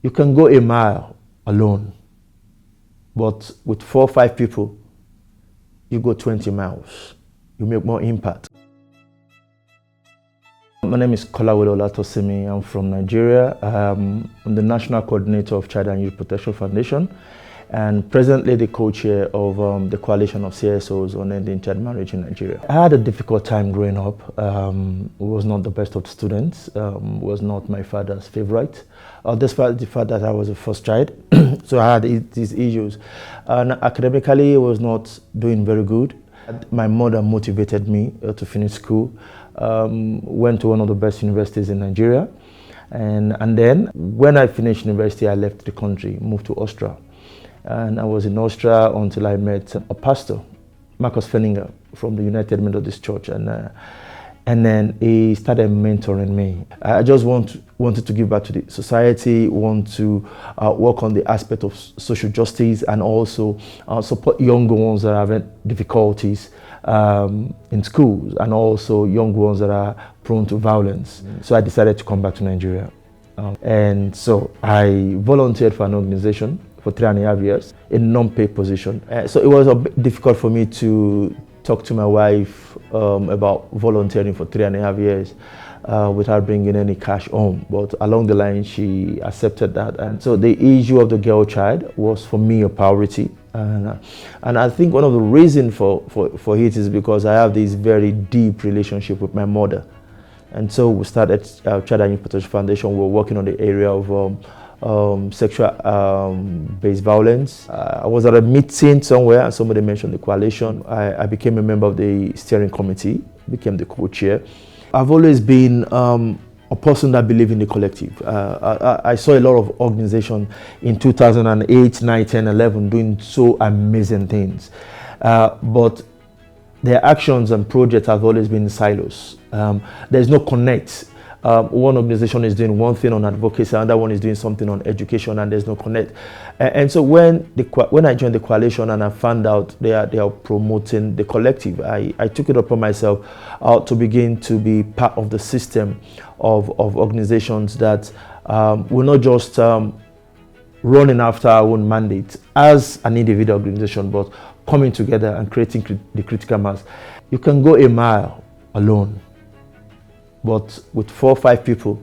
You can go a mile alone, but with 4 or 5 people, you go 20 miles. You make more impact. My name is Kolawole Olatosimi. I'm from Nigeria. I'm the National Coordinator of Child and Youth Protection Foundation and presently the co-chair of the coalition of CSOs on ending child marriage in Nigeria. I had a difficult time growing up. Was not the best of students, was not my father's favorite. Despite the fact that I was the first child, so I had these issues. And academically, I was not doing very good. My mother motivated me to finish school. Went to one of the best universities in Nigeria. And then when I finished university, I left the country, moved to Austria. And I was in Austria until I met a pastor, Marcus Fenninger, from the United Methodist Church. And then he started mentoring me. I just wanted to give back to the society, want to work on the aspect of social justice and also support younger ones that are having difficulties in schools and also young ones that are prone to violence. So I decided to come back to Nigeria. And so I volunteered for an organization for 3.5 years in a non-paid position. So it was a bit difficult for me to talk to my wife about volunteering for 3.5 years without bringing any cash home. But along the line, she accepted that. And so the issue of the girl child was for me a priority. And I think one of the reasons for it is because I have this very deep relationship with my mother. And so we started Child and Youth Protection Foundation. We're working on the area of sexual-based violence. I was at a meeting somewhere and somebody mentioned the coalition. I became a member of the steering committee, became the co-chair. I've always been a person that believes in the collective. I saw a lot of organizations in 2008, 9, 10, 11 doing so amazing things. But their actions and projects have always been in silos. There's no connect. One organization is doing one thing on advocacy, another one is doing something on education, and there's no connect. And so when I joined the coalition and I found out they are promoting the collective, I took it upon myself to begin to be part of the system of organizations that will not just running after our own mandate as an individual organization, but coming together and creating the critical mass. You can go a mile alone, but with 4 or 5 people,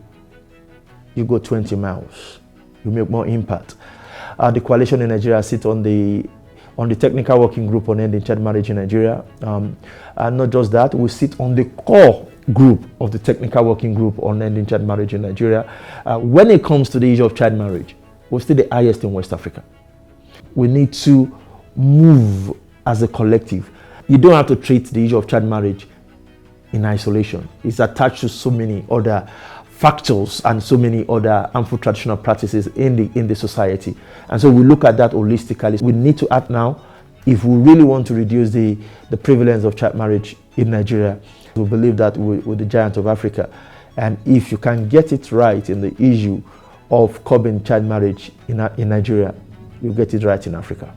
you go 20 miles. You make more impact. The coalition in Nigeria sits on the technical working group on ending child marriage in Nigeria. And not just that, we sit on the core group of the technical working group on ending child marriage in Nigeria. When it comes to the issue of child marriage, we're still the highest in West Africa. We need to move as a collective. You don't have to treat the issue of child marriage in isolation. It's attached to so many other factors and so many other harmful traditional practices in the society. And so we look at that holistically. We need to act now if we really want to reduce the prevalence of child marriage in Nigeria. We believe that we're the giant of Africa. And if you can get it right in the issue of curbing child marriage in Nigeria, you get it right in Africa.